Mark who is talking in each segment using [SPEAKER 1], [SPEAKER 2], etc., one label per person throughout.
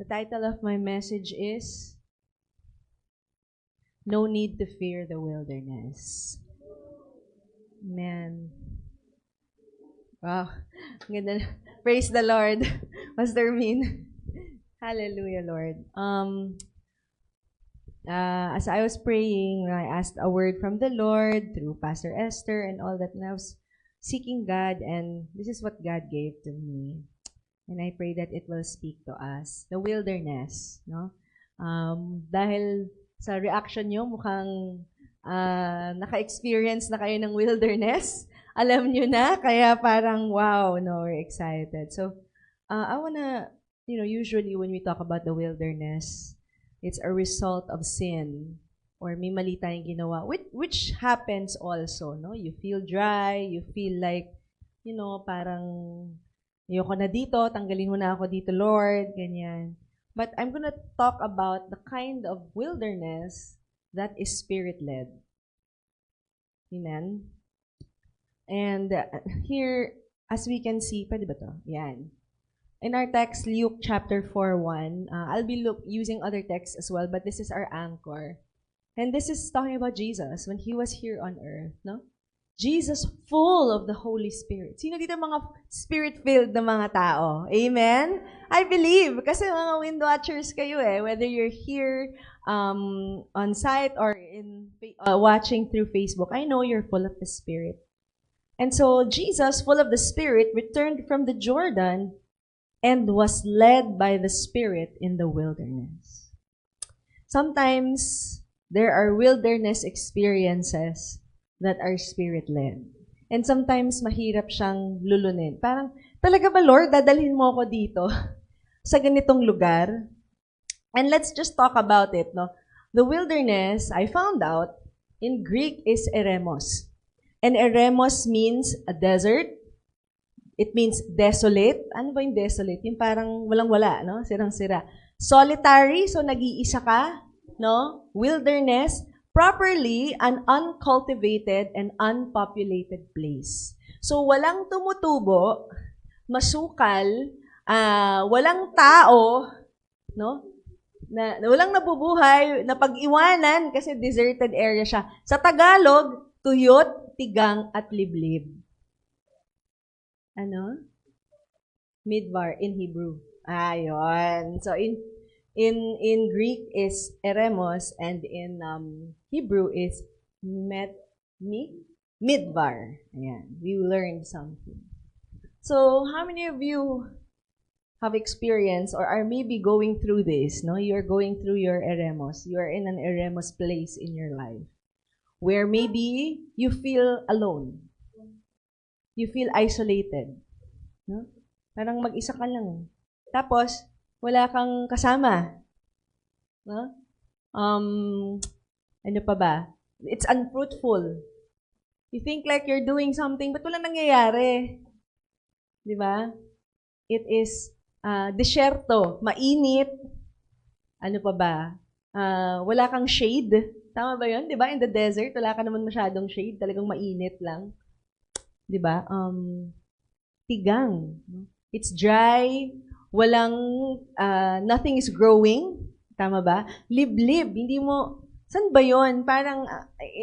[SPEAKER 1] The title of my message is No Need to Fear the Wilderness. Man. Wow. Ganda. Praise the Lord. Pastor Min. Hallelujah, Lord. As I was praying, I asked a word from the Lord through Pastor Esther and all that, and I was seeking God, and this is what God gave to me. And I pray that it will speak to us. The wilderness, no? Dahil sa reaction nyo, mukhang naka-experience na kayo ng wilderness. Alam nyo na, kaya parang wow, no, we're excited. So, I wanna, usually when we talk about the wilderness, it's a result of sin or may mali tayong ginawa, which happens also, no? You feel dry, you feel like, parang ayoko na dito, tanggalin mo na ako dito, Lord, ganyan. But I'm gonna talk about the kind of wilderness that is Spirit-led. Amen? And here, as we can see, pwede ba to? Yan. In our text, Luke chapter 4:1, I'll be using other texts as well, but this is our anchor. And this is talking about Jesus when He was here on earth, no? Jesus full of the Holy Spirit. Sino dito mga Spirit-filled na mga tao? Amen? I believe. Kasi mga wind watchers kayo whether you're here on site or watching through Facebook. I know you're full of the Spirit. And so Jesus, full of the Spirit, returned from the Jordan and was led by the Spirit in the wilderness. Sometimes there are wilderness experiences that are Spirit-led. And sometimes mahirap siyang lulunin. Parang, talaga ba Lord, dadalhin mo ako dito sa ganitong lugar? And let's just talk about it, no? The wilderness, I found out, in Greek is eremos. And eremos means a desert. It means desolate. Ano ba yung desolate? Yung parang walang-wala, no? Sirang-sira. Solitary, so nag-iisa ka, no? Wilderness, properly an uncultivated and unpopulated place. So, walang tumutubo, masukal, walang tao, no? Walang nabubuhay, napag-iwanan kasi deserted area siya. Sa Tagalog, tuyot, tigang, at liblib. Ano? Midbar in Hebrew. Ayun. So, in Greek is eremos, and in Hebrew is midbar. Ayan. We learned something. So, how many of you have experienced or are maybe going through this, no? You're going through your eremos. You are in an eremos place in your life where maybe you feel alone. You feel isolated. No? Parang mag-isa ka lang. Tapos, wala kang kasama. No? Ano pa ba? It's unfruitful. You think like you're doing something, but walang nangyayari. Di ba? It is desierto, mainit. Ano pa ba? Wala kang shade. Tama ba yun? Di ba? In the desert, wala ka naman masyadong shade. Talagang mainit lang. Di ba? Tigang. It's dry. Walang, nothing is growing. Tama ba? Liblib. Hindi mo, saan ba yun? Parang,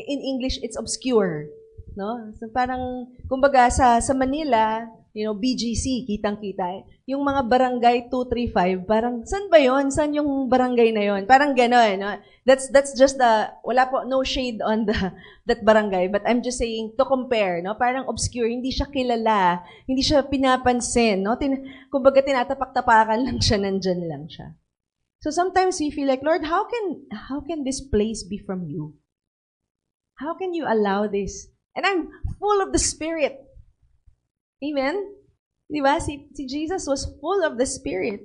[SPEAKER 1] in English, it's obscure. No? So, parang, kumbaga, sa Manila, BGC, kitang-kita. Yung mga barangay 235, parang, saan ba yun? Saan yung barangay na yun? Parang gano'n. No? That's just wala po, no shade on that barangay. But I'm just saying, to compare, no? Parang obscure, hindi siya kilala, hindi siya pinapansin, no? Kumbaga, tinatapak-tapakan lang siya, nandyan lang siya. So sometimes we feel like, Lord, how can this place be from you? How can you allow this? And I'm full of the Spirit. Amen? Di ba? Si Jesus was full of the Spirit.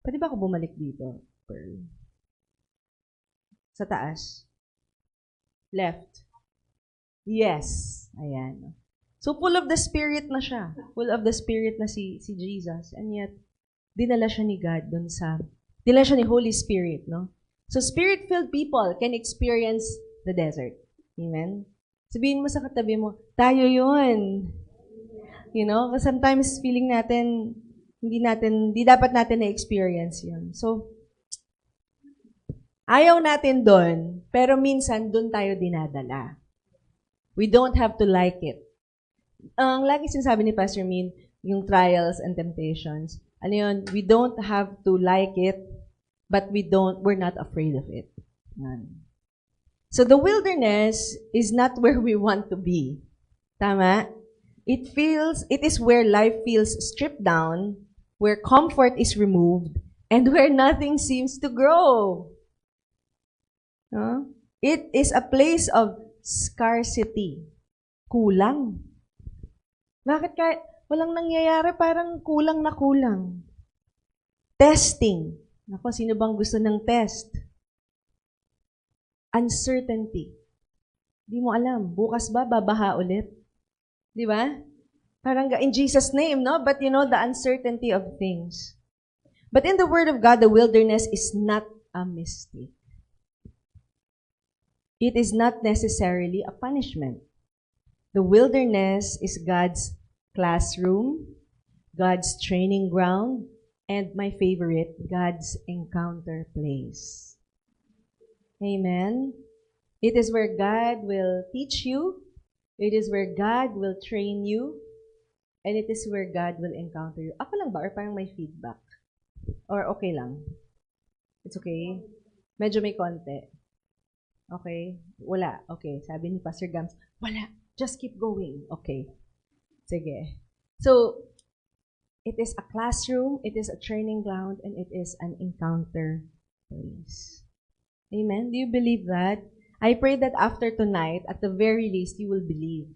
[SPEAKER 1] Pwede ba ako bumalik dito, Pearl? Sa taas. Left. Yes. Ayan. So, full of the Spirit na siya. Full of the Spirit na si Jesus. And yet, dinala siya ni God dun dinala siya ni Holy Spirit, no? So, Spirit-filled people can experience the desert. Amen? Sabihin mo sa katabi mo, tayo yun. Sometimes feeling natin, Hindi dapat natin na-experience yun. So, ayaw natin doon, pero minsan doon tayo dinadala. We don't have to like it. Ang lagi sinasabi ni Pastor Min, yung trials and temptations, ano yun, we don't have to like it, but we're not afraid of it. Yan. So the wilderness is not where we want to be. Tama? It is where life feels stripped down, where comfort is removed, and where nothing seems to grow. It is a place of scarcity. Kulang. Bakit kahit walang nangyayari, parang kulang na kulang? Testing. Nako, sino bang gusto ng test? Uncertainty. Di mo alam, bukas ba babaha ulit? Di ba? Parang in Jesus' name, no? But you know, the uncertainty of things. But in the Word of God, the wilderness is not a mistake. It is not necessarily a punishment. The wilderness is God's classroom, God's training ground, and my favorite, God's encounter place. Amen? It is where God will teach you, it is where God will train you, and it is where God will encounter you. Ako lang ba? Or parang may feedback? Or okay lang? It's okay? Medyo may konti. Okay? Wala. Okay. Sabi ni Pastor Gams, wala. Just keep going. Okay. Sige. So, it is a classroom, it is a training ground, and it is an encounter place. Amen? Do you believe that? I pray that after tonight, at the very least, you will believe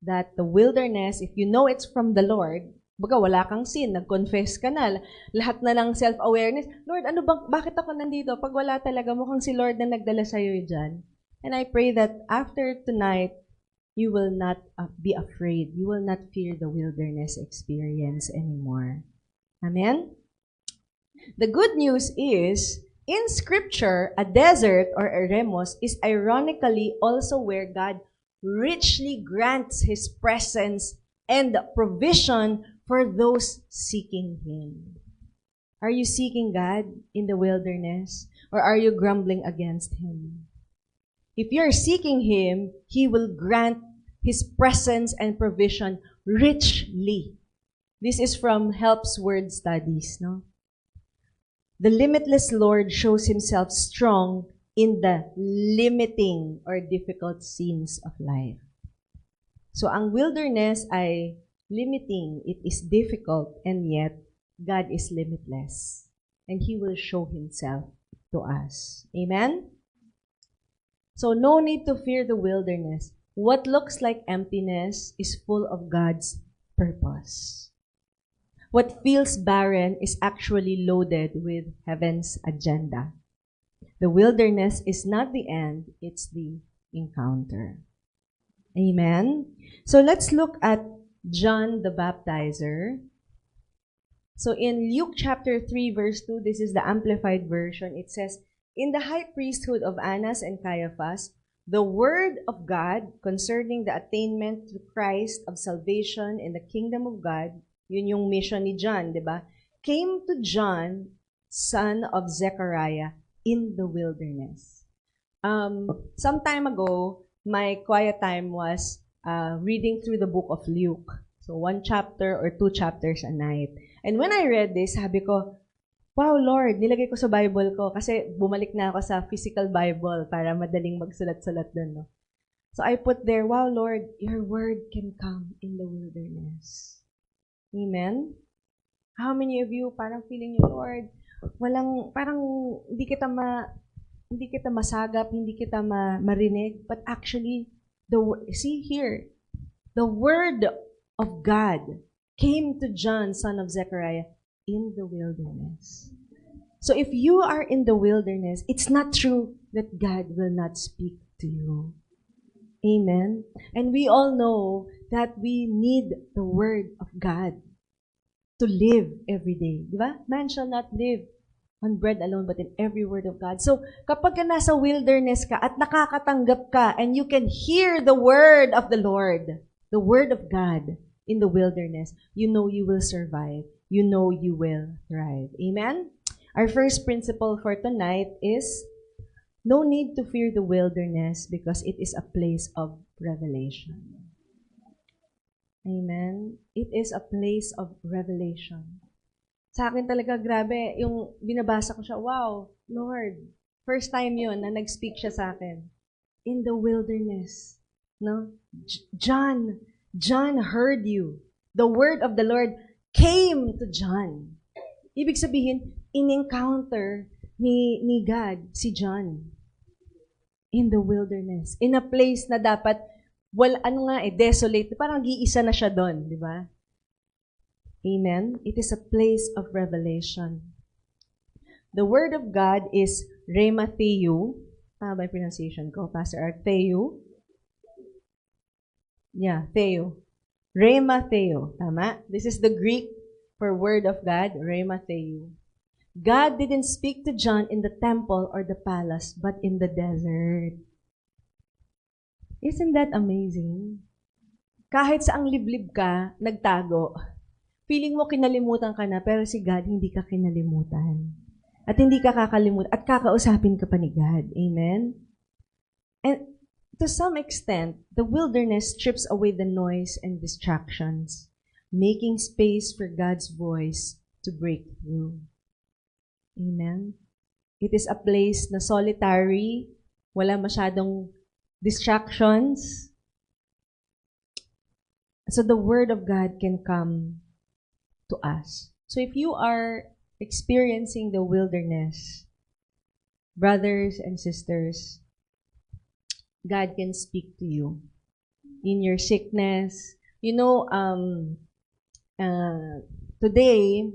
[SPEAKER 1] that the wilderness, if you know it's from the Lord, baga wala kang sin, nag-confess ka na, lahat na ng self-awareness, Lord, ano bang, bakit ako nandito? Pag wala talaga, mukhang si Lord na nagdala sa'yo dyan. And I pray that after tonight, you will not be afraid. You will not fear the wilderness experience anymore. Amen? The good news is, in Scripture, a desert or eremos is ironically also where God richly grants His presence and provision for those seeking Him. Are you seeking God in the wilderness, or are you grumbling against Him? If you're seeking Him, He will grant His presence and provision richly. This is from Help's Word Studies, no? The limitless Lord shows Himself strong in the limiting or difficult scenes of life. So, ang wilderness ay limiting. It is difficult, and yet, God is limitless. And He will show Himself to us. Amen? So, no need to fear the wilderness. What looks like emptiness is full of God's purpose. What feels barren is actually loaded with heaven's agenda. The wilderness is not the end, it's the encounter. Amen? So let's look at John the Baptizer. So in Luke chapter 3 verse 2, this is the Amplified Version. It says, in the high priesthood of Annas and Caiaphas, the word of God concerning the attainment to Christ of salvation in the kingdom of God, yun yung mission ni John, di ba? Came to John, son of Zechariah, in the wilderness. Some time ago, my quiet time was reading through the book of Luke. So 1 chapter or 2 chapters a night. And when I read this, sabi ko, wow, Lord, nilagay ko sa Bible ko kasi bumalik na ako sa physical Bible para madaling magsulat-sulat dun, no? So I put there, wow, Lord, your word can come in the wilderness. Amen? How many of you parang feeling niyo, Lord, parang hindi kita masagap, hindi kita marinig, but actually, see here, the word of God came to John, son of Zechariah, in the wilderness. So if you are in the wilderness, it's not true that God will not speak to you. Amen? And we all know that we need the Word of God to live every day. Di ba? Man shall not live on bread alone, but in every word of God. So, kapag ka nasa wilderness ka at nakakatanggap ka and you can hear the Word of the Lord, the Word of God in the wilderness, you know you will survive. you know you will thrive. Amen? Our first principle for tonight is no need to fear the wilderness because it is a place of revelation. Amen? It is a place of revelation. Sa akin talaga, grabe, yung binabasa ko siya, wow, Lord, first time yun na nag-speak siya sa akin. In the wilderness. No? John heard you. The word of the Lord came to John. Ibig sabihin, in-encounter ni God si John in the wilderness. In a place na dapat, desolate. Parang nag-iisa na siya doon, di ba? Amen? It is a place of revelation. The word of God is Rhema Theou. Tama ba yung pronunciation ko, Pastor Art? Theou? Yeah, Theou. Rhema Theou. Tama? This is the Greek for word of God, Rhema Theou. God didn't speak to John in the temple or the palace, but in the desert. Isn't that amazing? Kahit saang liblib ka, nagtago. Feeling mo kinalimutan ka na, pero si God, hindi ka kinalimutan. At hindi ka kakalimutan. At kakausapin ka pa ni God. Amen? And to some extent, the wilderness strips away the noise and distractions, making space for God's voice to break through. Amen? It is a place na solitary, wala masyadong distractions. So the Word of God can come to us. So if you are experiencing the wilderness, brothers and sisters, God can speak to you in your sickness. You know, today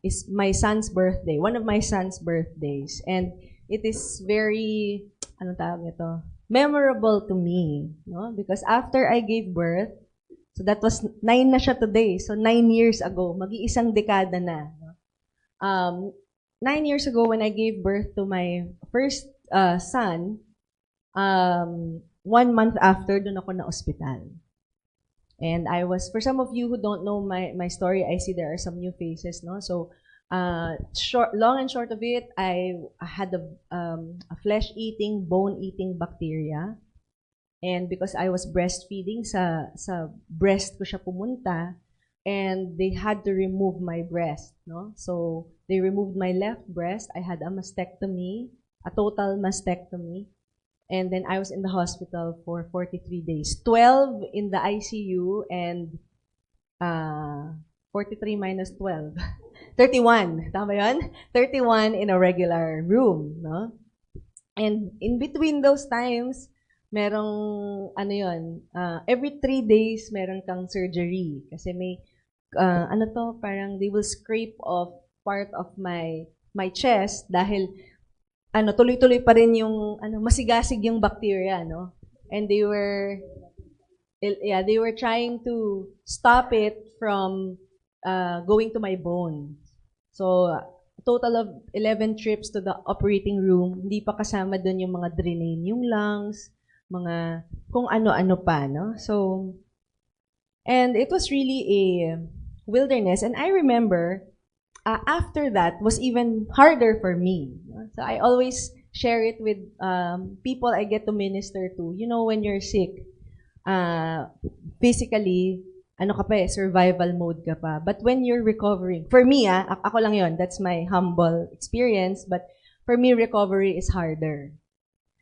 [SPEAKER 1] is my son's birthday, one of my son's birthdays, and it is very, anong tawag nito? Memorable to me, no? Because after I gave birth, so that was 9 na siya today. So 9 years ago, mag-iisang dekada na. 9 years ago when I gave birth to my first son, 1 month after, doon ako na ospital. And I was, for some of you who don't know my story, I see there are some new faces, no? So, long and short of it, I had a flesh-eating, bone-eating bacteria. And because I was breastfeeding, sa breast ko siya pumunta, and they had to remove my breast, no? So, they removed my left breast. I had a mastectomy, a total mastectomy. And then I was in the hospital for 43 days. 12 in the ICU and 43 minus 12. 31. Tama yun? 31 in a regular room, no? And in between those times, merong, every 3 days, meron kang surgery. Kasi may, parang they will scrape off part of my chest dahil, tuloy-tuloy pa rin yung, masigasig yung bacteria, no? And they were trying to stop it from going to my bone. So, a total of 11 trips to the operating room. Hindi pa kasama dun yung mga drain, yung lungs, mga kung ano-ano pa, no? So, and it was really a wilderness. And I remember, after that was even harder for me. So I always share it with people I get to minister to. You know, when you're sick, physically, survival mode ka pa. But when you're recovering, for me, ako lang yon, that's my humble experience, but for me, recovery is harder.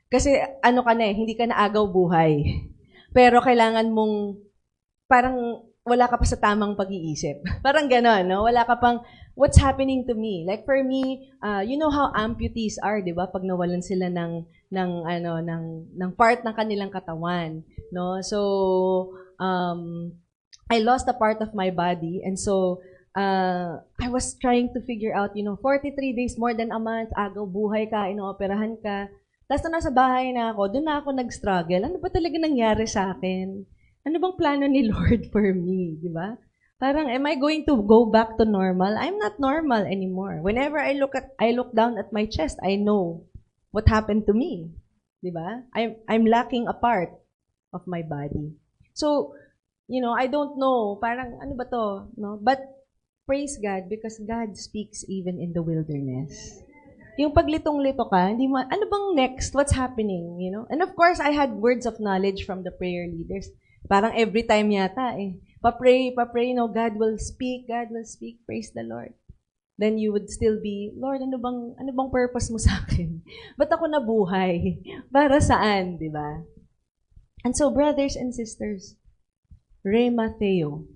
[SPEAKER 1] Kasi hindi ka na agaw buhay. Pero kailangan mong, parang wala ka pa sa tamang pag-iisip. Parang gano'n, no? Wala ka pang, what's happening to me? Like for me, you know how amputees are, di ba? Pag nawalan sila ng part ng kanilang katawan, no? So, I lost a part of my body, and so, I was trying to figure out, 43 days, more than a month, agaw buhay ka, inooperahan ka. Tapos na nasa bahay na ako, doon na ako nag-struggle. Ano ba talaga nangyari sa akin? Ano bang plano ni Lord for me, di ba? Parang, am I going to go back to normal? I'm not normal anymore. Whenever I look down at my chest, I know what happened to me, di ba? I'm lacking a part of my body. So, I don't know, parang ano ba to, no? But praise God because God speaks even in the wilderness. Yung paglitong-lito ka, hindi mo, ano bang next? What's happening? You know? And of course, I had words of knowledge from the prayer leaders. Parang every time yata Pa-pray, no, God will speak, praise the Lord. Then you would still be, Lord, ano bang purpose mo sa akin? Ba't ako nabuhay? Para saan, di ba? And so, brothers and sisters, Rhema Theo,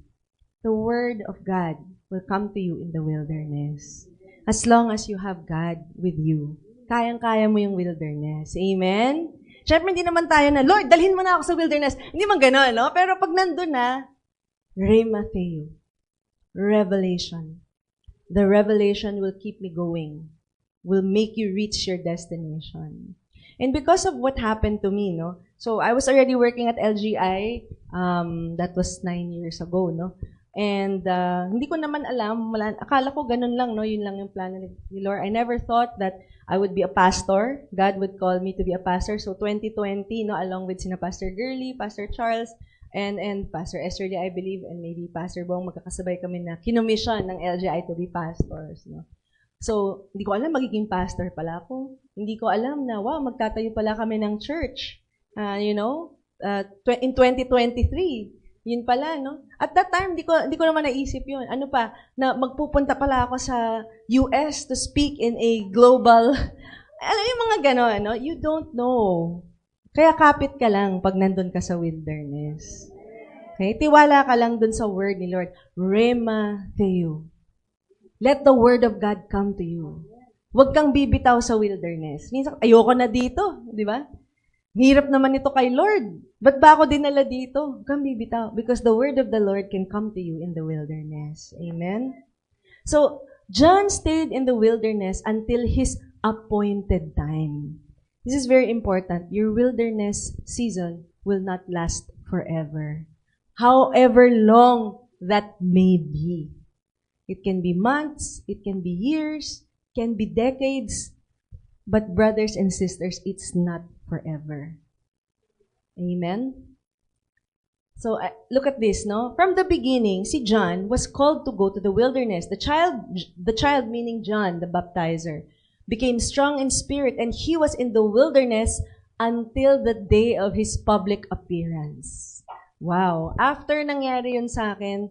[SPEAKER 1] the word of God will come to you in the wilderness. As long as you have God with you, kayang-kaya mo yung wilderness. Amen? Siyempre, hindi naman tayo na, Lord, dalhin mo na ako sa wilderness. Hindi man gano'n, no? Pero pag nandun na, Rhema Theo, revelation. The revelation will keep me going, will make you reach your destination. And because of what happened to me, no? So, I was already working at LGI, that was 9 years ago, no? And hindi ko naman alam, akala ko ganun lang, no? Yun lang yung plano ni Lord. I never thought that I would be a pastor. God would call me to be a pastor. So 2020, no, along with sina Pastor Gurley, Pastor Charles, and Pastor Esther Lee, I believe, and maybe Pastor Bong, magkakasabay kami na kinomission ng LGI to be pastors, no? So, hindi ko alam, magiging pastor pala ako. Hindi ko alam na, wow, magtatayo pala kami ng church. In 2023. Yun pala, no? At that time, di ko naman naisip yun. Ano pa, na magpupunta pala ako sa US to speak in a global, alam yung mga gano'n, no? You don't know. Kaya kapit ka lang pag nandun ka sa wilderness. Okay? Tiwala ka lang dun sa word ni Lord. Rhema Theo. Let the word of God come to you. Huwag kang bibitaw sa wilderness. Minsan, ayoko na dito, di ba? Hirap naman ito kay Lord. Ba't ba ako dinala dito? Huwag kang bibitaw. Because the word of the Lord can come to you in the wilderness. Amen? So, John stayed in the wilderness until his appointed time. This is very important. Your wilderness season will not last forever. However long that may be. It can be months, it can be years, can be decades, but brothers and sisters, it's not forever. Amen? So, look at this, no? From the beginning, si John was called to go to the wilderness. The child meaning John, the baptizer, became strong in spirit, and he was in the wilderness until the day of his public appearance. Wow. After nangyari yun sa akin,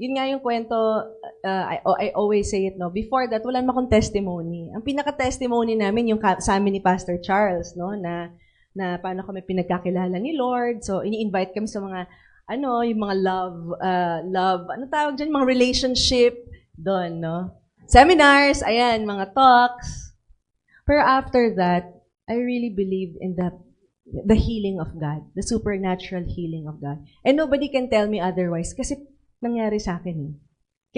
[SPEAKER 1] yun nga yung kwento, I always say it, no? Before that, wala naman akong testimony. Ang pinaka-testimony namin yung sa amin ni Pastor Charles, no? Na paano kami pinagkakilala ni Lord. So, ini-invite kami sa mga, yung mga love, ano tawag dyan? Mga relationship doon, no? Seminars, ayan, mga talks. Pero after that, I really believed in the healing of God, the supernatural healing of God. And nobody can tell me otherwise kasi nangyari sa akin eh.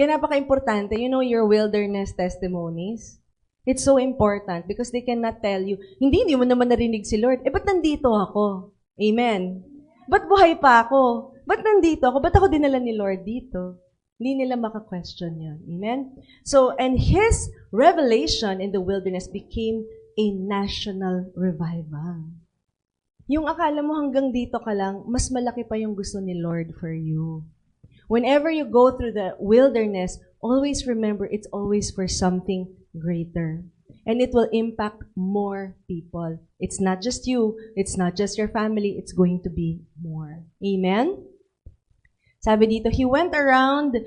[SPEAKER 1] Kaya napaka-importante, your wilderness testimonies. It's so important because they cannot tell you, hindi mo naman narinig si Lord. Ba't nandito ako? Amen. Ba't buhay pa ako? Ba't nandito ako? Ba't ako dinala ni Lord dito? Hindi nila maka-question yun. Amen? So, and his revelation in the wilderness became a national revival. Yung akala mo hanggang dito ka lang, mas malaki pa yung gusto ni Lord for you. Whenever you go through the wilderness, always remember it's always for something greater. And it will impact more people. It's not just you, it's not just your family, it's going to be more. Amen? Sabi dito, he went around,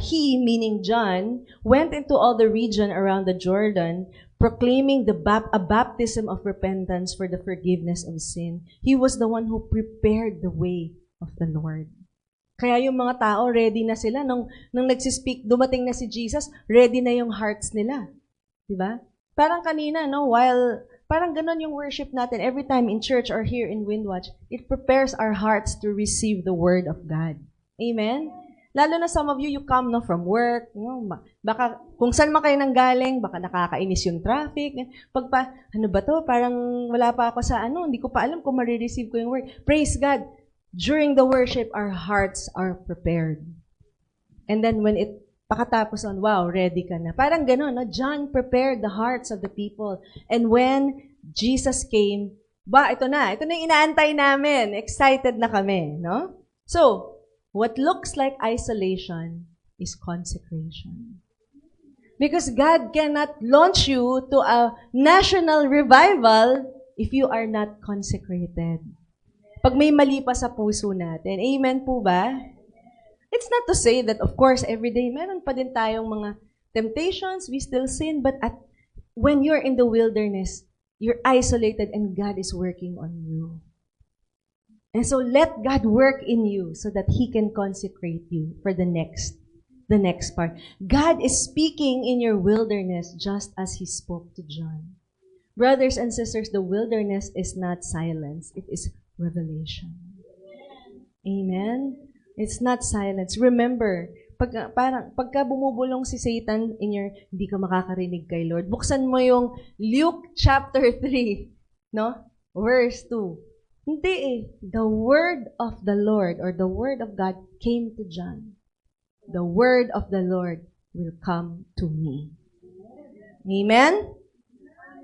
[SPEAKER 1] he, meaning John, went into all the region around the Jordan, proclaiming a baptism of repentance for the forgiveness of sin. He was the one who prepared the way of the Lord. Kaya yung mga tao, ready na sila. Nung nagsispeak, dumating na si Jesus, ready na yung hearts nila. Diba? Parang kanina, no? Parang ganun yung worship natin. Every time in church or here in Windwatch, it prepares our hearts to receive the Word of God. Amen? Lalo na some of you come from work, baka kung saan man kayo nanggaling, baka nakakainis yung traffic. Ano ba to? Parang wala pa ako sa hindi ko pa alam kung marireceive ko yung word. Praise God. During the worship, our hearts are prepared. And then when pakatapos wow, ready ka na. Parang gano'n, no? John prepared the hearts of the people. And when Jesus came, ito na yung inaantay namin. Excited na kami, no? So, what looks like isolation is consecration. Because God cannot launch you to a national revival if you are not consecrated. Pag may mali pa sa puso natin. Amen po ba? It's not to say that, of course, every day, meron pa din tayong mga temptations, we still sin, but when you're in the wilderness, you're isolated and God is working on you. And so let God work in you so that He can consecrate you for the next part. God is speaking in your wilderness just as He spoke to John. Brothers and sisters, the wilderness is not silence. It is revelation. Amen? It's not silence. Remember, pagka bumubulong si Satan hindi ka makakarinig kay Lord, buksan mo yung Luke chapter 3, no? Verse 2. Hindi eh. The word of the Lord or the word of God came to John. The word of the Lord will come to me. Amen?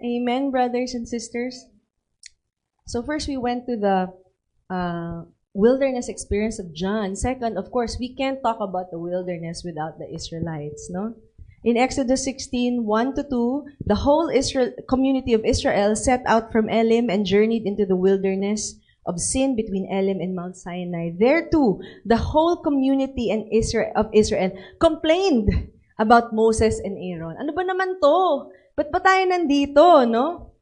[SPEAKER 1] Amen, brothers and sisters? So first we went to the wilderness experience of John. Second, of course, we can't talk about the wilderness without the Israelites, no? In Exodus 16, 1-2, the whole community of Israel set out from Elim and journeyed into the wilderness of Sin between Elim and Mount Sinai. There too, the whole community of Israel complained about Moses and Aaron. Ano ba naman to? Ba't ba tayo nandito, no?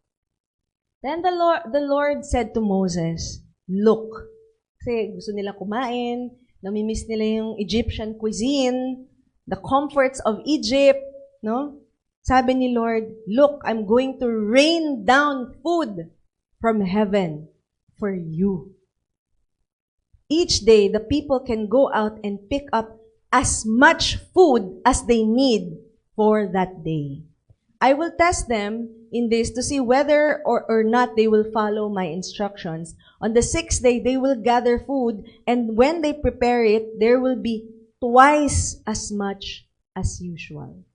[SPEAKER 1] Then the Lord said to Moses, "Look," kasi gusto nila kumain, namimiss nila yung Egyptian cuisine, the comforts of Egypt, no? Sabi ni Lord, "Look, I'm going to rain down food from heaven for you. Each day, the people can go out and pick up as much food as they need for that day. I will test them in this to see whether or not they will follow my instructions. On the 6th day, they will gather food, and when they prepare it, there will be twice as much as usual."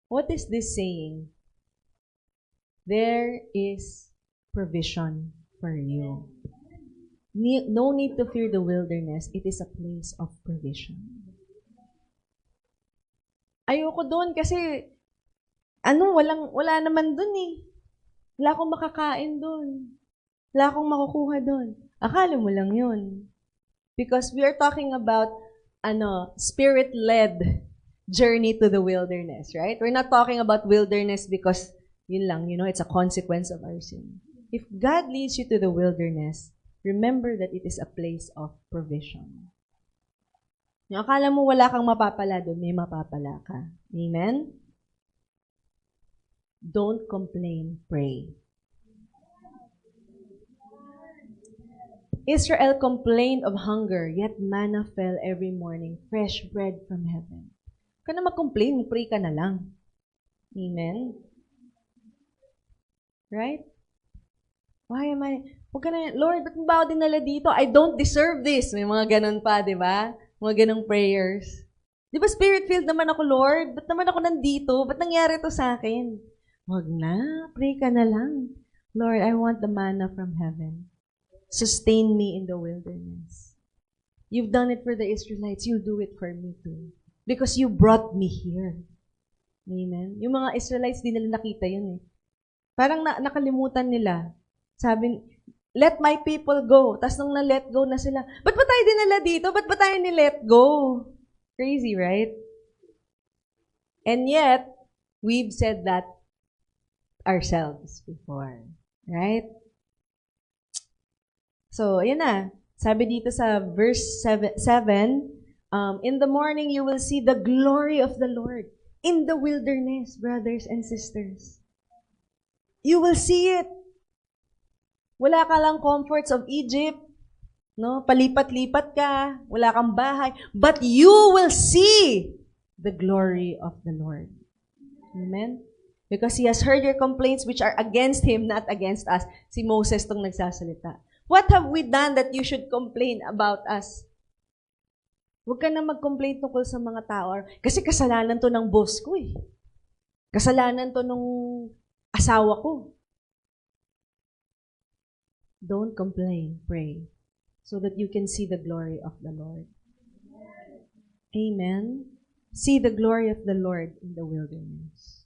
[SPEAKER 1] What is this saying? There is provision for you. No need to fear the wilderness. It is a place of provision. Ayoko doon kasi wala naman dun eh. Wala akong makakain dun. Wala akong makukuha dun. Akala mo lang yun. Because we are talking about, spirit-led journey to the wilderness, right? We're not talking about wilderness because, yun lang, it's a consequence of our sin. If God leads you to the wilderness, remember that it is a place of provision. Yung akala mo wala kang mapapala doon, may mapapala ka. Amen? Don't complain, pray. Israel complained of hunger, yet manna fell every morning, fresh bread from heaven. Huwag ka na mag-complain, pray ka na lang. Amen? Right? Why am I... Huwag ka na, Lord, ba't mo ba ako dinala dito? I don't deserve this. May mga ganun pa, di ba? Mga ganung prayers. Di ba spirit-filled naman ako, Lord? Ba't naman ako nandito? Ba't nangyari to sa akin? Huwag na. Pray ka na lang. Lord, I want the manna from heaven. Sustain me in the wilderness. You've done it for the Israelites. You'll do it for me too. Because you brought me here. Amen? Yung mga Israelites, di nila nakita yun eh. Parang nakalimutan nila. Sabi, let my people go. Tapos nung na-let go na sila, ba't ba tayo dinala dito? Ba't ba tayo ni-let go? Crazy, right? And yet, we've said that ourselves before. Right? So, ayan na. Sabi dito sa verse 7, in the morning you will see the glory of the Lord in the wilderness, brothers and sisters. You will see it. Wala ka lang comforts of Egypt, no? Palipat-lipat ka, wala kang bahay, but you will see the glory of the Lord. Amen? Because He has heard your complaints which are against Him, not against us. Si Moses tong nagsasalita. What have we done that you should complain about us? Huwag ka na mag-complain tungkol sa mga tao. Kasi kasalanan to ng boss ko eh. Kasalanan to nung asawa ko. Don't complain, pray, so that you can see the glory of the Lord. Amen? see the glory of the Lord in the wilderness.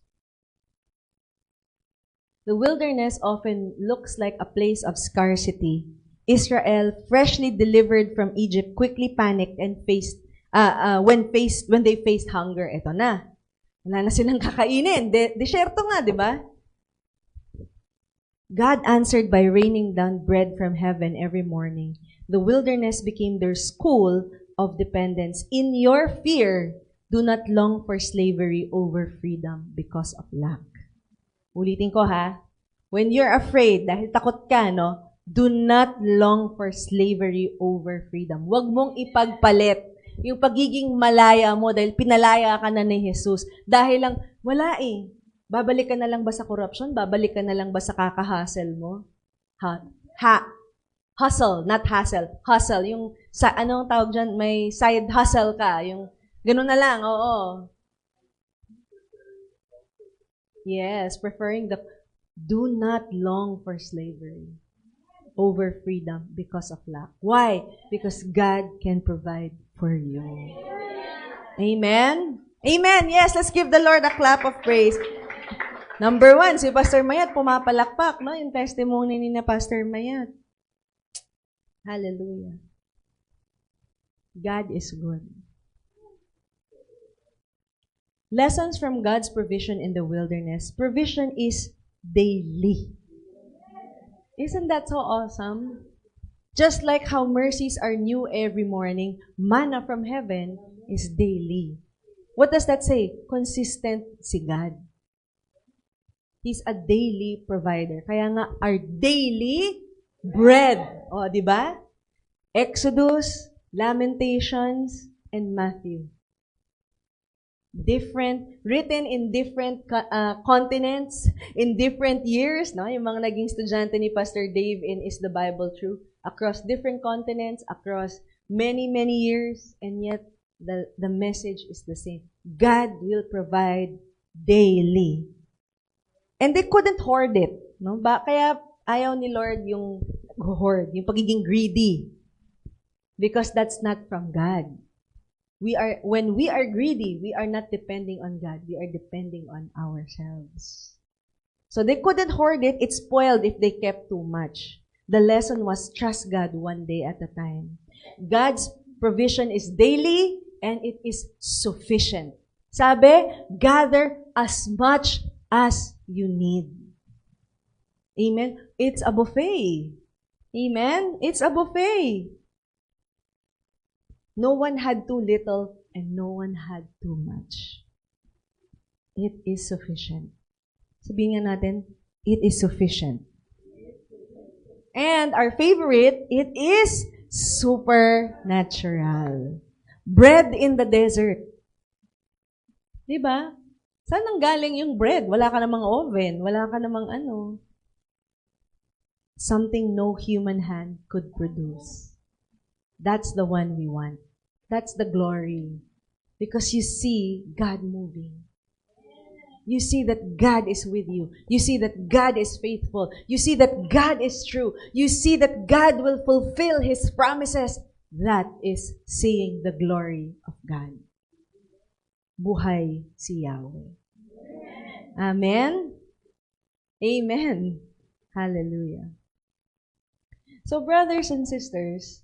[SPEAKER 1] The wilderness often looks like a place of scarcity. Israel, freshly delivered from Egypt, quickly panicked and when they faced hunger. Eto na. Wala na silang kakainin. Desyerto nga, di ba? God answered by raining down bread from heaven every morning. The wilderness became their school of dependence. In your fear, do not long for slavery over freedom because of lack. Ulitin ko ha. When you're afraid, dahil takot ka, no? Do not long for slavery over freedom. Huwag mong ipagpalit yung pagiging malaya mo dahil pinalaya ka na ni Jesus. Dahil lang, wala eh. Babalik ka na lang ba sa corruption? Babalik ka na lang ba sa kaka-hustle mo? Hustle, not hassle. Hustle. Yung, anong tawag dyan? May side hustle ka. Yung, ganun na lang, oo. Yes, do not long for slavery over freedom because of lack. Why? Because God can provide for you. Amen? Amen. Yes, let's give the Lord a clap of praise. Number 1, si Pastor Mayat, pumapalakpak, no? Yung testimony ni na Pastor Mayat. Hallelujah. God is good. Lessons from God's provision in the wilderness. Provision is daily. Isn't that so awesome? Just like how mercies are new every morning, manna from heaven is daily. What does that say? Consistent si God. He's a daily provider. Kaya nga, our daily bread. O, di ba? Exodus, Lamentations, and Matthew. Written in different continents, in different years, no? Yung mga naging estudyante ni Pastor Dave in Is the Bible True? Across different continents, across many, many years, and yet the message is the same. God will provide daily. And they couldn't hoard it, no? Kaya ayaw ni Lord yung hoard, yung pagiging greedy. Because that's not from God. When we are greedy, we are not depending on God. We are depending on ourselves. So they couldn't hoard it. It spoiled if they kept too much. The lesson was trust God one day at a time. God's provision is daily and it is sufficient. Sabi, gather as much as you need. Amen? It's a buffet. Amen? It's a buffet. No one had too little and no one had too much. It is sufficient. Sabihin nga natin, it is sufficient. And our favorite, it is supernatural. Bread in the desert. Diba? Saan nang galing yung bread? Wala ka namang oven. Wala ka namang ano. Something no human hand could produce. That's the one we want. That's the glory. Because you see God moving. You see that God is with you. You see that God is faithful. You see that God is true. You see that God will fulfill His promises. That is seeing the glory of God. Buhay si Yahweh. Amen? Amen. Hallelujah. So brothers and sisters,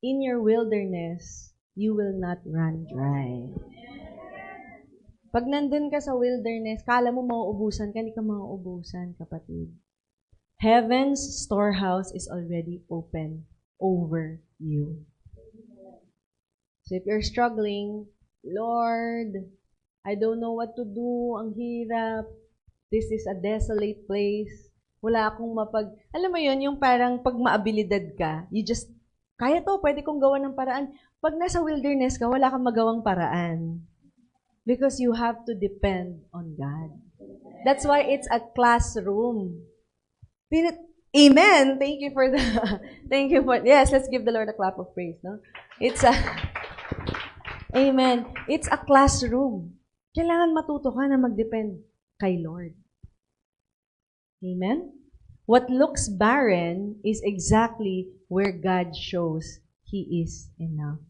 [SPEAKER 1] in your wilderness, you will not run dry. Pag nandun ka sa wilderness, kala mo mauubusan ka, hindi ka mauubusan, kapatid. Heaven's storehouse is already open over you. So if you're struggling, Lord, I don't know what to do, ang hirap, this is a desolate place, wala akong alam mo yun, yung parang pag maabilidad ka, you just, kaya to, pwede kong gawa ng paraan. Pag nasa wilderness ka, wala kang magawang paraan. Because you have to depend on God. That's why it's a classroom. Amen. Thank you for yes, let's give the Lord a clap of praise, no? Amen. It's a classroom. Kailangan matuto ka na mag-depend kay Lord. Amen? What looks barren is exactly where God shows He is enough.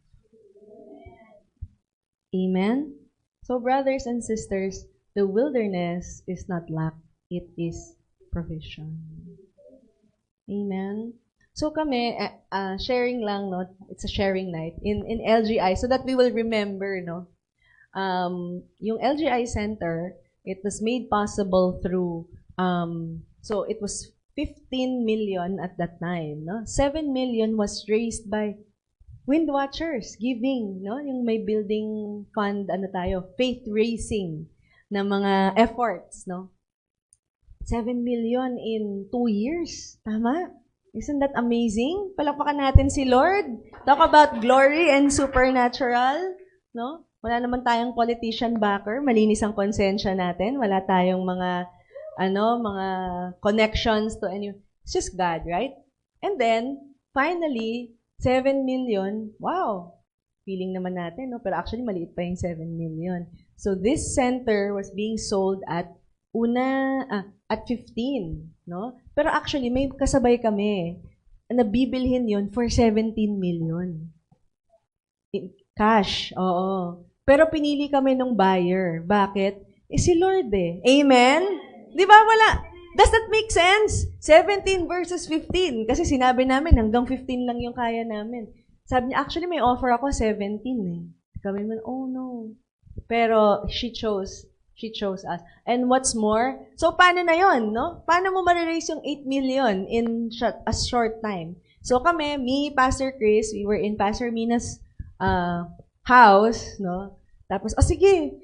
[SPEAKER 1] Amen? So brothers and sisters, the wilderness is not lack, it is provision. Amen. So kami, sharing lang, no? It's a sharing night in LGI so that we will remember, no? Yung LGI Center, it was made possible through, so it was 15 million at that time, no? 7 million was raised by Wind Watchers giving, no? Yung may building fund, faith raising na mga efforts, no? 7 million in 2 years. Tama? Isn't that amazing? Palakpakan natin si Lord. Talk about glory and supernatural, no? Wala naman tayong politician backer. Malinis ang konsensya natin. Wala tayong mga connections to any. It's just God, right? And then, finally, 7 million. Wow! Feeling naman natin, no? Pero actually, maliit pa yung 7 million. So, this center was being sold at 15, no? Pero actually, may kasabay kami na bibilhin yun for 17 million. Cash, oo. Pero pinili kami ng buyer. Bakit? Si Lord eh. Amen? Di ba wala? Does that make sense? 17 versus 15. Kasi sinabi namin, hanggang 15 lang yung kaya namin. Sabi niya, actually may offer ako 17 eh. Kami naman, oh no. Pero she chose us. And what's more, so paano na yon, no? Paano mo ma-raise yung 8 million in a short time? So kami, me, Pastor Chris, we were in Pastor Mina's house, no? Tapos, sige,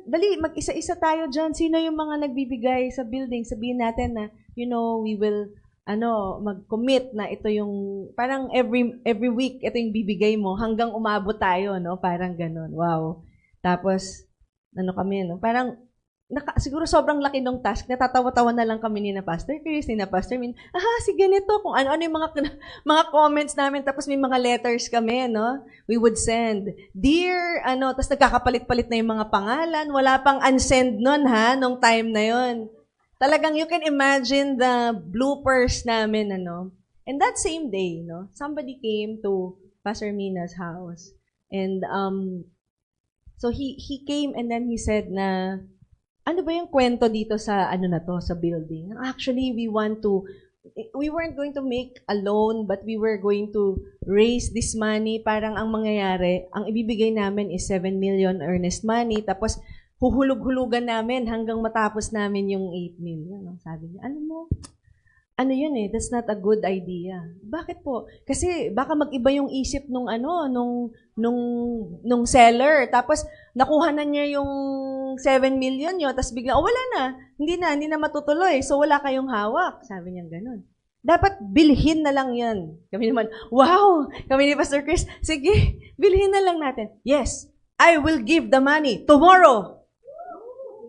[SPEAKER 1] dali, mag-isa-isa tayo dyan. Sino yung mga nagbibigay sa building? Sabihin natin na, we will, mag-commit na ito yung, parang every week, ito yung bibigay mo hanggang umabot tayo, no? Parang ganun. Wow. Tapos, kami, no? Parang, siguro sobrang laki ng task, natatawa-tawa na lang kami ni na Pastor Chris, ni na Pastor Min, sige nito, kung ano yung mga comments namin, tapos may mga letters kami, no? We would send, dear, tapos nagkakapalit-palit na yung mga pangalan, wala pang unsend nun, nung time na yon. Talagang you can imagine the bloopers namin, And that same day, no, somebody came to Pastor Mina's house, and, so he came and then he said na, ano ba yung kwento dito sa sa building? Actually, we weren't going to make a loan, but we were going to raise this money. Parang ang mangyayari, ang ibibigay namin is 7 million earnest money, tapos huhulog-hulugan namin hanggang matapos namin yung 8 million. Sabi niya, yun that's not a good idea. Bakit po? Kasi baka mag-iba yung isip nung seller. Tapos nakuha na niya yung 7 million nyo, tapos bigla, wala na. Hindi na matutuloy. So wala kayong hawak. Sabi niya ganun. Dapat bilhin na lang yan. Kami naman, wow! Kami ni Pastor Chris, sige, bilhin na lang natin. Yes, I will give the money tomorrow.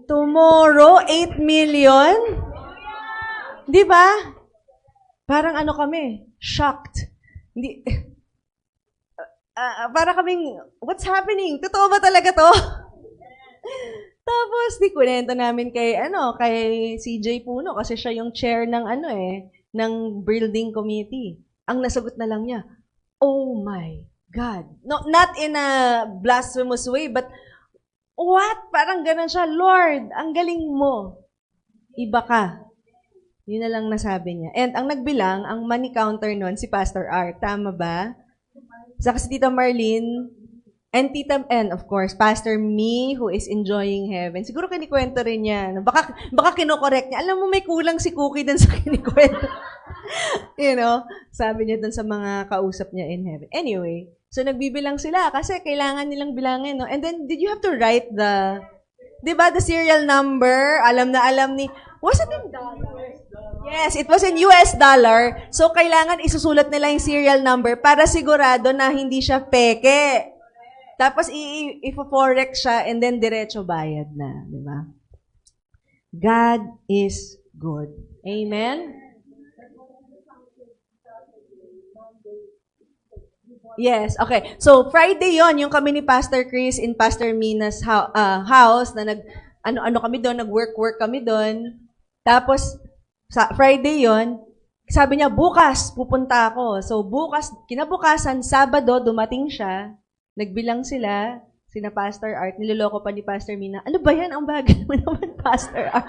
[SPEAKER 1] Tomorrow, 8 million? Di ba? Parang kami, shocked. Hindi, para kaming, what's happening? Totoo ba talaga to? Tapos, kunento namin kay CJ Puno, kasi siya yung chair ng ng building committee. Ang nasagot na lang niya, oh my God. No, not in a blasphemous way, but, what? Parang ganun siya, Lord, ang galing mo. Iba ka. Yun na lang nasabi niya. And ang nagbilang, ang money counter nun, si Pastor Art. Tama ba? Saka si Tita Marlene, and of course, Pastor Me, who is enjoying heaven. Siguro kinikwento rin niya. Baka kinokorek niya. Alam mo, may kulang si Cookie dun sa kinikwento. Sabi niya dun sa mga kausap niya in heaven. Anyway, so nagbibilang sila kasi kailangan nilang bilangin. No? And then, did you have to write the serial number? Alam ni, was it in dollars? Yes, it was in US dollar. So, kailangan isusulat nila yung serial number para sigurado na hindi siya peke. Tapos, i-forex siya and then diretso bayad na. Di ba? God is good. Amen? Yes, okay. So, Friday yon yung kami ni Pastor Chris in Pastor Mina's house na kami doon, nag-work kami doon. Tapos, sa Friday yon, sabi niya, bukas, pupunta ako. So, kinabukasan, Sabado, dumating siya, nagbilang sila, sina Pastor Art, niloloko pa ni Pastor Mina, ano ba yan? Ang bagal mo naman, Pastor Art.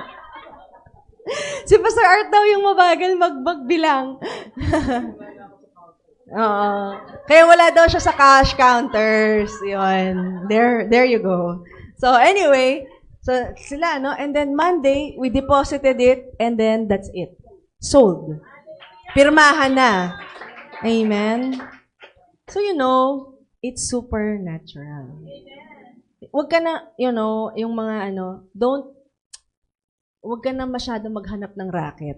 [SPEAKER 1] Si Pastor Art daw yung mabagal magbilang. Oo. Kaya wala daw siya sa cash counters. Yun. There you go. So anyway, so sila, no? And then Monday, we deposited it, and then that's it. Sold. Pirmahan na. Amen? So it's supernatural. Huwag ka na, yung mga huwag ka na masyado maghanap ng racket.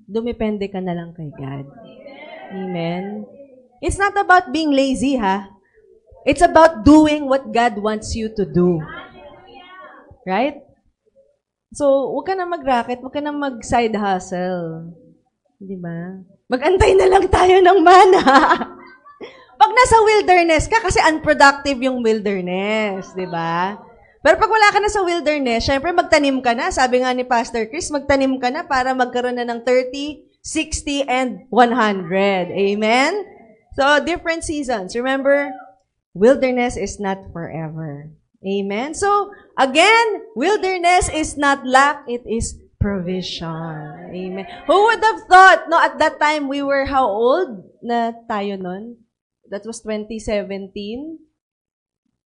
[SPEAKER 1] Dumepende ka na lang kay God. Amen? It's not about being lazy, ha? It's about doing what God wants you to do. Right? So, huwag ka na mag-racket, huwag ka na mag-side hustle. Di ba? Mag-antay na lang tayo ng mana. Pag nasa wilderness ka, kasi unproductive yung wilderness. Di ba? Pero pag wala ka na sa wilderness, syempre magtanim ka na. Sabi nga ni Pastor Chris, magtanim ka na para magkaroon na ng 30, 60, and 100. Amen? So, different seasons. Remember, wilderness is not forever. Amen? So, again, wilderness is not lack, it is provision. Amen. Who would have thought, at that time, we were how old na tayo nun? That was 2017.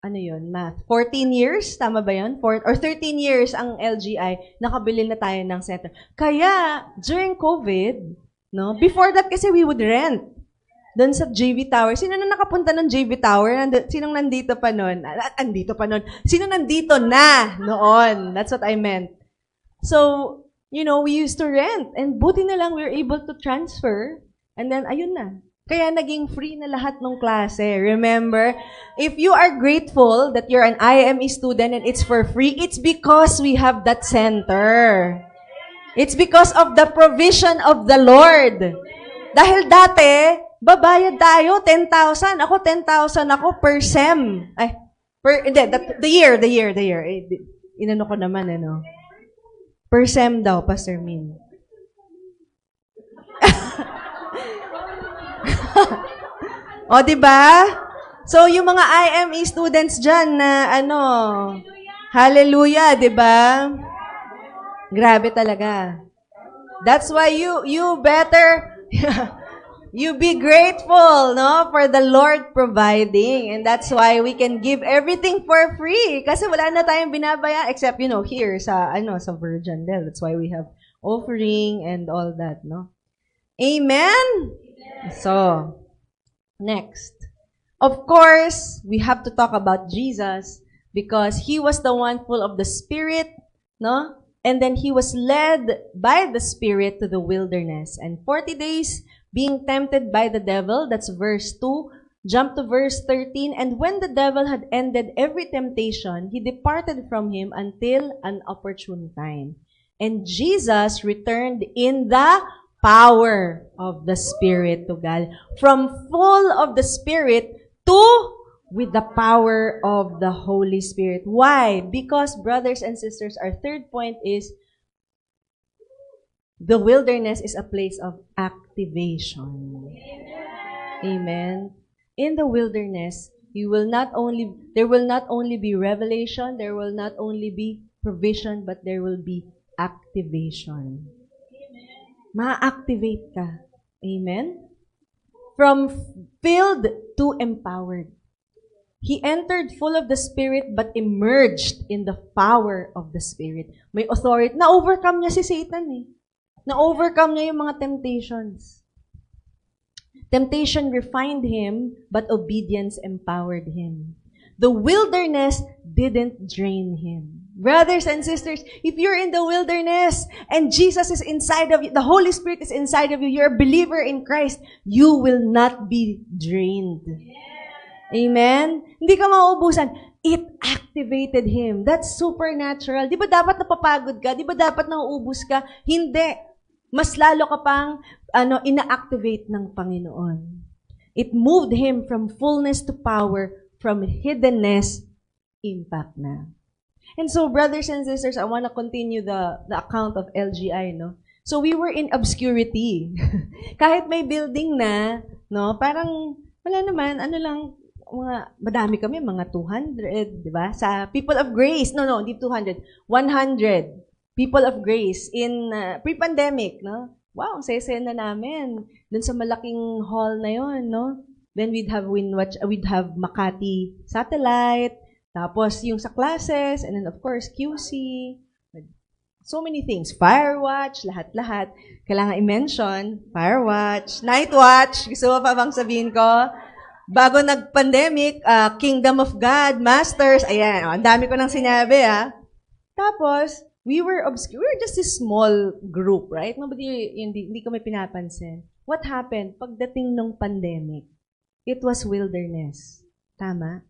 [SPEAKER 1] Ano yun? Math. 14 years? Tama ba yun? Or 13 years ang LGI, nakabili na tayo ng center. Kaya, during COVID, before that kasi we would rent doon sa JV Tower. Sino na nakapunta ng JV Tower? Sinong nandito pa noon? Andito pa noon. Sino nandito na noon? That's what I meant. So, we used to rent. And buti na lang we were able to transfer. And then, ayun na. Kaya naging free na lahat ng klase. Remember, if you are grateful that you're an IME student and it's for free, it's because we have that center. It's because of the provision of the Lord. Dahil dati, babayad tayo, 10,000. Ako, 10,000 ako per sem. The year. Inano ko naman, Per sem daw, Pastor Min. O, diba? So, yung mga IME students dyan na, hallelujah, diba? Grabe talaga. That's why you better, you be grateful, for the Lord providing. And that's why we can give everything for free. Kasi wala na tayong binabaya, except, here sa Virgin Del. That's why we have offering and all that, Amen? So, next. Of course, we have to talk about Jesus because He was the one full of the Spirit, And then He was led by the Spirit to the wilderness. And 40 days being tempted by the devil, that's verse 2. Jump to verse 13. And when the devil had ended every temptation, he departed from him until an opportune time. And Jesus returned in the power of the Spirit to God. From full of the Spirit to with the power of the Holy Spirit. Why? Because, brothers and sisters, our third point is the wilderness is a place of activation. Amen. In the wilderness, there will not only be revelation, there will not only be provision, but there will be activation. Ma-activate ka. Amen? From filled to empowered. He entered full of the Spirit but emerged in the power of the Spirit. May authority. Na-overcome niya si Satan eh. Na-overcome niya yung mga temptations. Temptation refined him, but obedience empowered him. The wilderness didn't drain him. Brothers and sisters, if you're in the wilderness and Jesus is inside of you, the Holy Spirit is inside of you, you're a believer in Christ, you will not be drained. Amen? Hindi ka mauubusan. It activated him. That's supernatural. Di ba dapat napapagod ka? Di ba dapat nauubos ka? Hindi. Mas lalo ka pang ina-activate ng Panginoon. It moved him from fullness to power, from hiddenness, impact na. And so, brothers and sisters, I want to continue the account of LGI, So, we were in obscurity. Kahit may building na, parang, wala naman, madami kami, mga 200, di ba? Sa People of Grace, no, hindi 200, 100 People of Grace in pre-pandemic, no? Wow, ang saya-saya na namin. Dun sa malaking hall na yon, no? Then we'd have Makati Satellite, tapos yung sa classes, and then of course QC, so many things. Firewatch, lahat-lahat. Kailangan i-mention, Firewatch, Nightwatch, gusto mo pa bang sabihin ko? Bago nag-pandemic, Kingdom of God, Masters, ayan, ang dami ko nang sinabi, Tapos, we were just a small group, right? Hindi kami pinapansin. What happened? Pagdating ng pandemic, it was wilderness. Tama?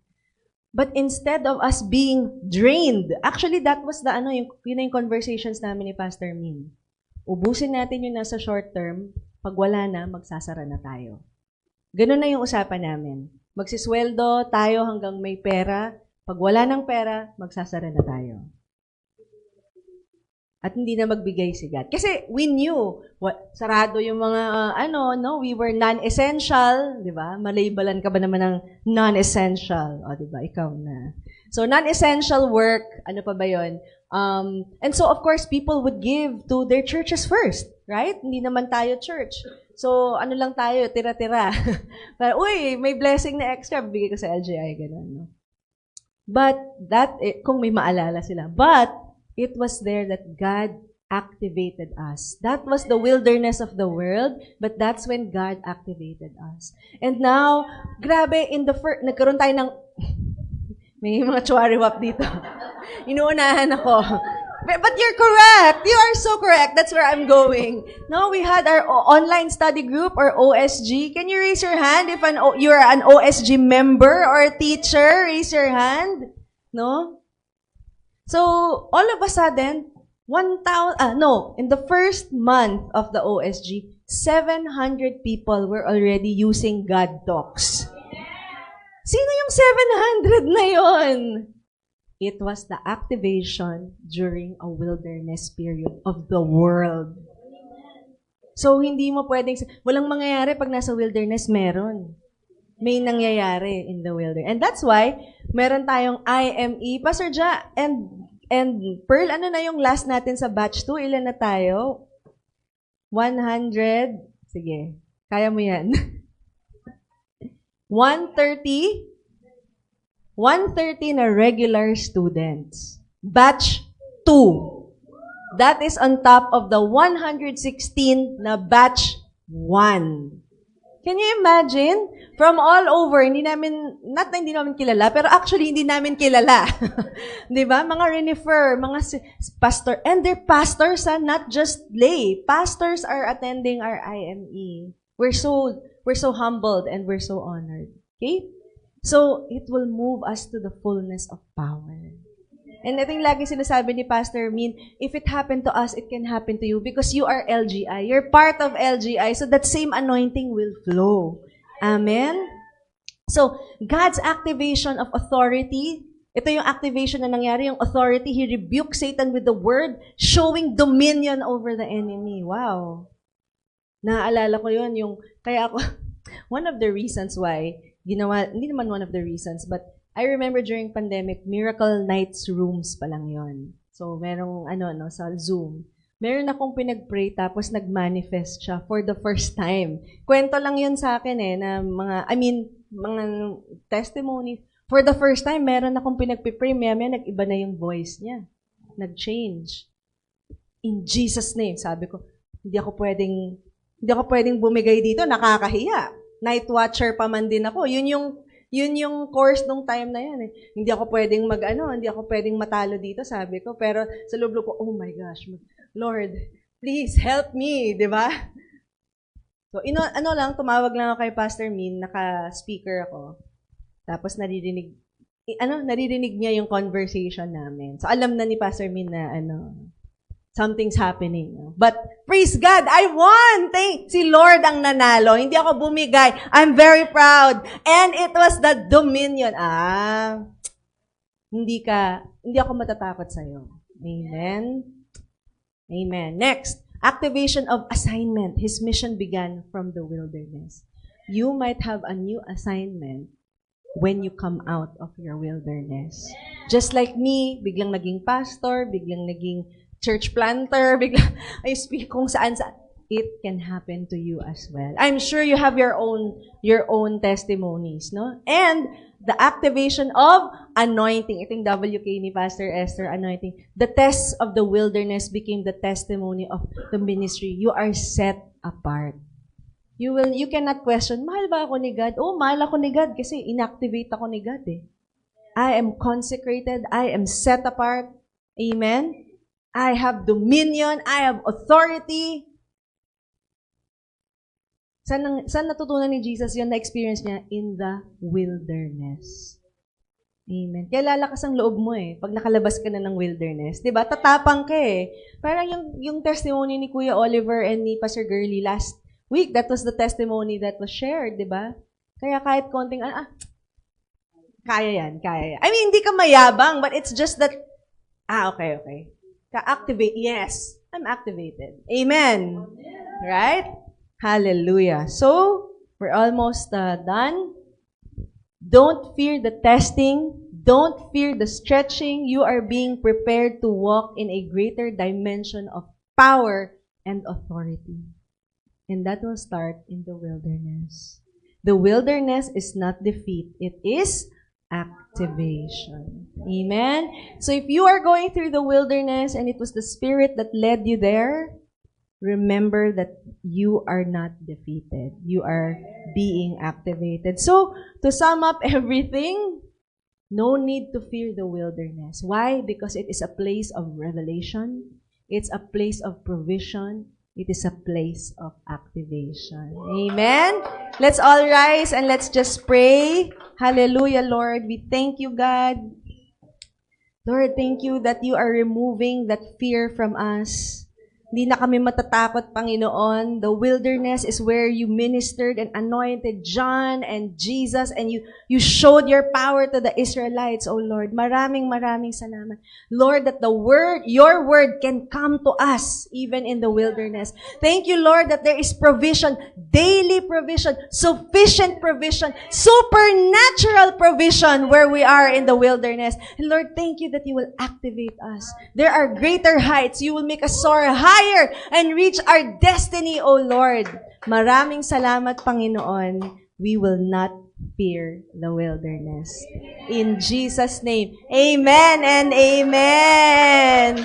[SPEAKER 1] But instead of us being drained, actually that was yun yung conversations namin ni Pastor Min. Ubusin natin yung nasa short term, pag wala na, magsasara na tayo. Ganun na yung usapan namin. Magsisweldo tayo hanggang may pera, pag wala ng pera, magsasara na tayo. At hindi na magbigay si God. Kasi we knew, sarado yung mga, we were non-essential, di ba? Malabelan ka ba naman ng non-essential? O, di ba? Ikaw na. So, non-essential work, ano pa ba yun? And so, of course, people would give to their churches first, right? Hindi naman tayo church. So, ano lang tayo, tira-tira. Pero, may blessing na extra, bigay ko sa LGI, gano'n, no? But, kung may maalala sila. But, it was there that God activated us. That was the wilderness of the world, but that's when God activated us. And now, grabe, nagkaroon tayo ng, may mga chwariwap dito. Inuunahan ako. But you're correct. You are so correct. That's where I'm going. No, we had our online study group or OSG. Can you raise your hand if you're an OSG member or a teacher? Raise your hand. No? So, all of a sudden, in the first month of the OSG, 700 people were already using God Talks. Sino yung 700 na yon? It was the activation during a wilderness period of the world. So, hindi mo pwedeng, walang mangyayari pag nasa wilderness, meron. May nangyayari in the wilderness. And that's why, meron tayong IME. Pastor Ja, and Pearl, ano na yung last natin sa batch 2? Ilan na tayo? 100? Sige, kaya mo yan. 130? 130 na regular students. Batch 2. That is on top of the 116 na batch 1. Can you imagine? From all over, hindi namin kilala, pero actually hindi namin kilala. Di ba? Mga renifer, mga pastor, and they're pastors, not just lay. Pastors are attending our IME. We're so humbled and we're so honored. Okay? So, it will move us to the fullness of power. And I think lagi sinasabi ni Pastor Min, if it happened to us, it can happen to you because you are LGI. You're part of LGI, so that same anointing will flow. Amen? So, God's activation of authority, ito yung activation na nangyari, yung authority, He rebuked Satan with the word, showing dominion over the enemy. Wow. Naaalala ko yun, kaya ako, one of the reasons why, hindi naman one of the reasons, but I remember during pandemic, Miracle Nights rooms pa lang yon. So, merong, sa Zoom. Meron akong pinag-pray tapos nag-manifest siya for the first time. Kwento lang yun sa akin na mga testimony. For the first time, meron akong pinag-pray, maya nag-iba na yung voice niya. Nag-change. In Jesus' name, sabi ko, hindi ako pwedeng bumigay dito, nakakahiya. Night watcher pa man din ako. Yun yung course nung time na yan. Hindi ako pwedeng hindi ako pwedeng matalo dito, sabi ko. Pero sa loob ko, oh my gosh, Lord, please help me, di ba? So, tumawag lang ako kay Pastor Min, naka-speaker ako. Tapos naririnig niya yung conversation namin. So, alam na ni Pastor Min na, something's happening. But, praise God, I won! Si Lord ang nanalo. Hindi ako bumigay. I'm very proud. And it was the dominion. Hindi ako matatakot sa'yo. Amen? Amen. Next, activation of assignment. His mission began from the wilderness. You might have a new assignment when you come out of your wilderness. Just like me, biglang naging pastor, biglang naging church planter, biglang I speak kung saan. It can happen to you as well. I'm sure you have your own testimonies, no? And the activation of anointing. Ito yung WK ni Pastor Esther, anointing. The tests of the wilderness became the testimony of the ministry. You are set apart. You cannot question, mahal ba ako ni God? Oh, mahal ako ni God kasi inactivate ako ni God eh. I am consecrated. I am set apart. Amen? I have dominion. I have authority. Saan natutunan ni Jesus yun, na-experience niya? In the wilderness. Amen. Kaya lalakas ang loob mo eh, pag nakalabas ka na ng wilderness. Diba? Tatapang ka eh. Parang yung testimony ni Kuya Oliver and ni Pastor Girlie last week, that was the testimony that was shared, diba? Kaya kahit konting, kaya yan. I mean, hindi ka mayabang, but it's just that, okay. Ka-activate, yes, I'm activated. Amen. Right? Hallelujah. So, we're almost done. Don't fear the testing. Don't fear the stretching. You are being prepared to walk in a greater dimension of power and authority. And that will start in the wilderness. The wilderness is not defeat. It is activation. Amen? So if you are going through the wilderness and it was the Spirit that led you there, remember that you are not defeated. You are being activated. So, to sum up everything, no need to fear the wilderness. Why? Because it is a place of revelation. It's a place of provision. It is a place of activation. Amen? Let's all rise and let's just pray. Hallelujah, Lord. We thank you, God. Lord, thank you that you are removing that fear from us. Hindi na kami matatakot, Panginoon. The wilderness is where you ministered and anointed John and Jesus, and you showed your power to the Israelites, oh Lord. Maraming salamat. Lord, that your word can come to us even in the wilderness. Thank you, Lord, that there is provision, daily provision, sufficient provision, supernatural provision where we are in the wilderness. And Lord, thank you that you will activate us. There are greater heights. You will make us soar higher and reach our destiny, O Lord. Maraming salamat, Panginoon. We will not fear the wilderness. In Jesus' name, amen and amen.